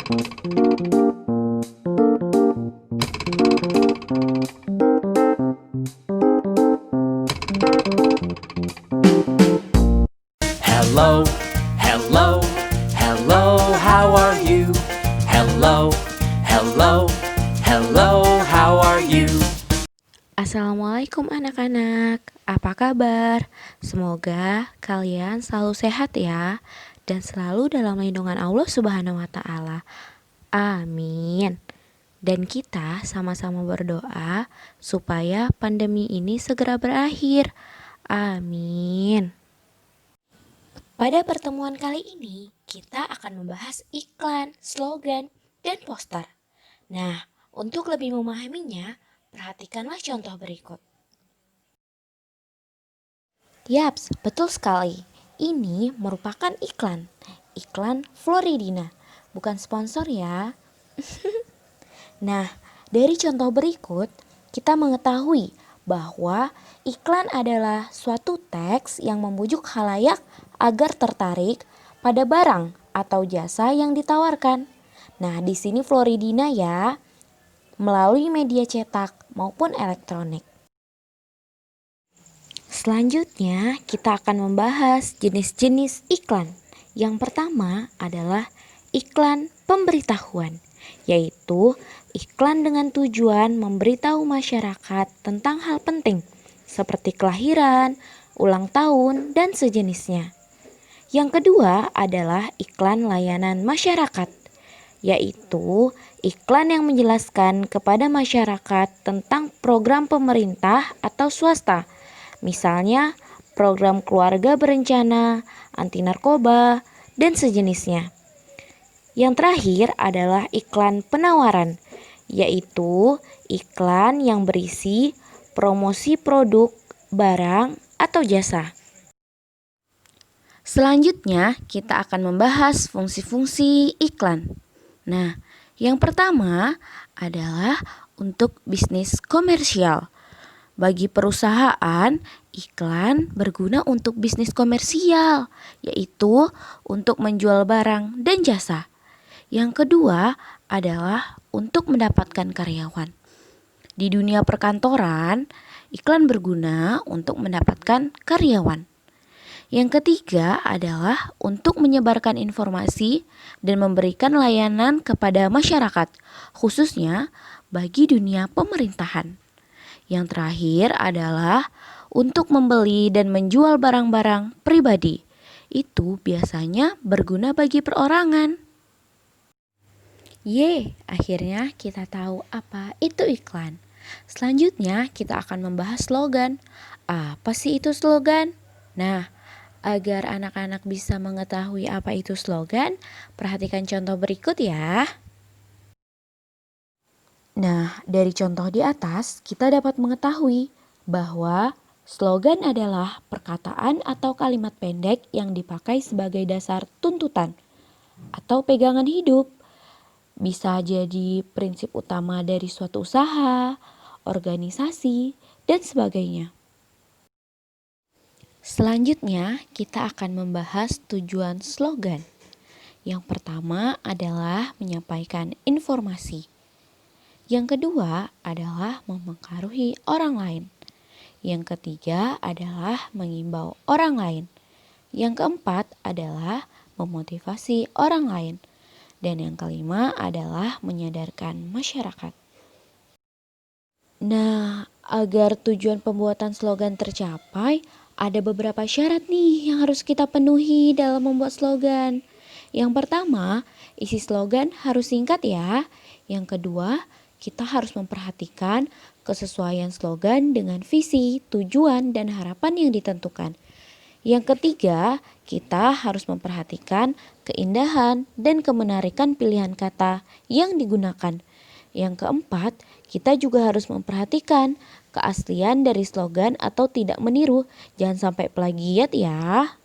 Hello, hello, hello, how are you? Hello, hello, hello, how are you? Assalamualaikum anak-anak, apa kabar? Semoga kalian selalu sehat ya, dan selalu dalam lindungan Allah Subhanahu wa Ta'ala. Amin. Dan kita sama-sama berdoa supaya pandemi ini segera berakhir. Amin. Pada pertemuan kali ini, kita akan membahas iklan, slogan, dan poster. Nah, untuk lebih memahaminya, perhatikanlah contoh berikut. Yaps, betul sekali. Ini merupakan iklan. Iklan Floridina, bukan sponsor ya. Nah, dari contoh berikut, kita mengetahui bahwa iklan adalah suatu teks yang membujuk khalayak agar tertarik pada barang atau jasa yang ditawarkan. Nah, di sini Floridina ya, melalui media cetak maupun elektronik. Selanjutnya, kita akan membahas jenis-jenis iklan. Yang pertama adalah iklan pemberitahuan, yaitu iklan dengan tujuan memberitahu masyarakat tentang hal penting seperti kelahiran, ulang tahun, dan sejenisnya. Yang kedua adalah iklan layanan masyarakat, yaitu iklan yang menjelaskan kepada masyarakat tentang program pemerintah atau swasta, misalnya program keluarga berencana, anti narkoba, dan sejenisnya. Yang terakhir adalah iklan penawaran, yaitu iklan yang berisi promosi produk, barang, atau jasa. Selanjutnya, kita akan membahas fungsi-fungsi iklan. Nah, yang pertama adalah untuk bisnis komersial. Bagi perusahaan, iklan berguna untuk bisnis komersial, yaitu untuk menjual barang dan jasa. Yang kedua adalah untuk mendapatkan karyawan. Di dunia perkantoran, iklan berguna untuk mendapatkan karyawan. Yang ketiga adalah untuk menyebarkan informasi dan memberikan layanan kepada masyarakat, khususnya bagi dunia pemerintahan. Yang terakhir adalah untuk membeli dan menjual barang-barang pribadi. Itu biasanya berguna bagi perorangan. Akhirnya kita tahu apa itu iklan. Selanjutnya kita akan membahas slogan. Apa sih itu slogan? Nah, agar anak-anak bisa mengetahui apa itu slogan, perhatikan contoh berikut ya. Nah, dari contoh di atas, kita dapat mengetahui bahwa slogan adalah perkataan atau kalimat pendek yang dipakai sebagai dasar tuntutan atau pegangan hidup. Bisa jadi prinsip utama dari suatu usaha, organisasi, dan sebagainya. Selanjutnya, kita akan membahas tujuan slogan. Yang pertama adalah menyampaikan informasi. Yang kedua adalah mempengaruhi orang lain. Yang ketiga adalah mengimbau orang lain. Yang keempat adalah memotivasi orang lain. Dan yang kelima adalah menyadarkan masyarakat. Nah, agar tujuan pembuatan slogan tercapai, ada beberapa syarat nih yang harus kita penuhi dalam membuat slogan. Yang pertama, isi slogan harus singkat ya. Yang kedua, kita harus memperhatikan kesesuaian slogan dengan visi, tujuan, dan harapan yang ditentukan. Yang ketiga, kita harus memperhatikan keindahan dan kemenarikan pilihan kata yang digunakan. Yang keempat, kita juga harus memperhatikan keaslian dari slogan atau tidak meniru. Jangan sampai plagiat ya.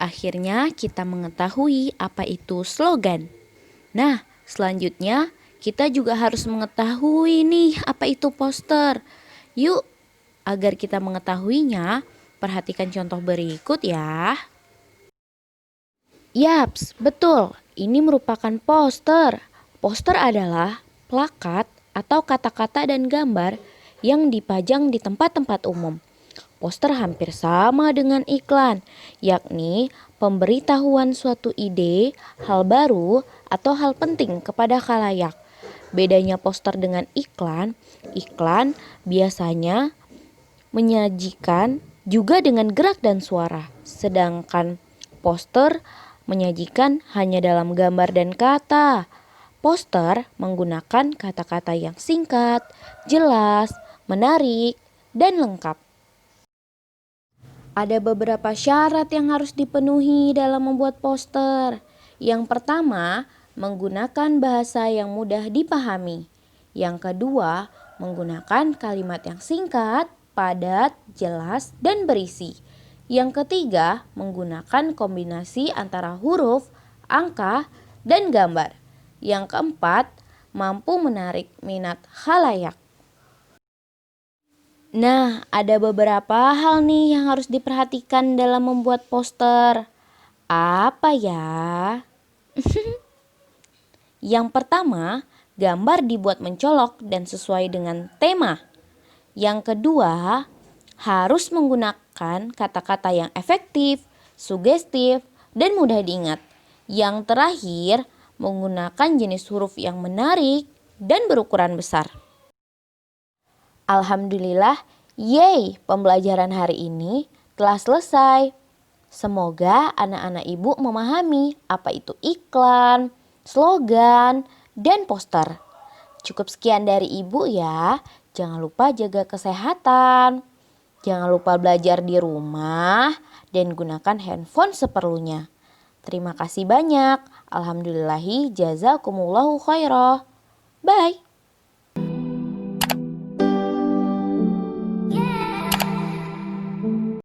Akhirnya kita mengetahui apa itu slogan. Nah, selanjutnya kita juga harus mengetahui nih apa itu poster. Yuk, agar kita mengetahuinya, perhatikan contoh berikut ya. Yaps, betul. Ini merupakan poster. Poster adalah plakat atau kata-kata dan gambar yang dipajang di tempat-tempat umum. Poster hampir sama dengan iklan, yakni pemberitahuan suatu ide, hal baru, atau hal penting kepada khalayak. Bedanya poster dengan iklan, iklan biasanya menyajikan juga dengan gerak dan suara, sedangkan poster menyajikan hanya dalam gambar dan kata. Poster menggunakan kata-kata yang singkat, jelas, menarik, dan lengkap. Ada beberapa syarat yang harus dipenuhi dalam membuat poster. Yang pertama, menggunakan bahasa yang mudah dipahami. Yang kedua, menggunakan kalimat yang singkat, padat, jelas, dan berisi. Yang ketiga, menggunakan kombinasi antara huruf, angka, dan gambar. Yang keempat, mampu menarik minat khalayak. Nah, ada beberapa hal nih yang harus diperhatikan dalam membuat poster. Apa ya? Yang pertama, gambar dibuat mencolok dan sesuai dengan tema. Yang kedua, harus menggunakan kata-kata yang efektif, sugestif, dan mudah diingat. Yang terakhir, menggunakan jenis huruf yang menarik dan berukuran besar. Alhamdulillah, yeay, pembelajaran hari ini telah selesai. Semoga anak-anak ibu memahami apa itu iklan, slogan, dan poster. Cukup sekian dari ibu ya. Jangan lupa jaga kesehatan. Jangan lupa belajar di rumah dan gunakan handphone seperlunya. Terima kasih banyak. Alhamdulillahi jazakumullahu khairah. Bye.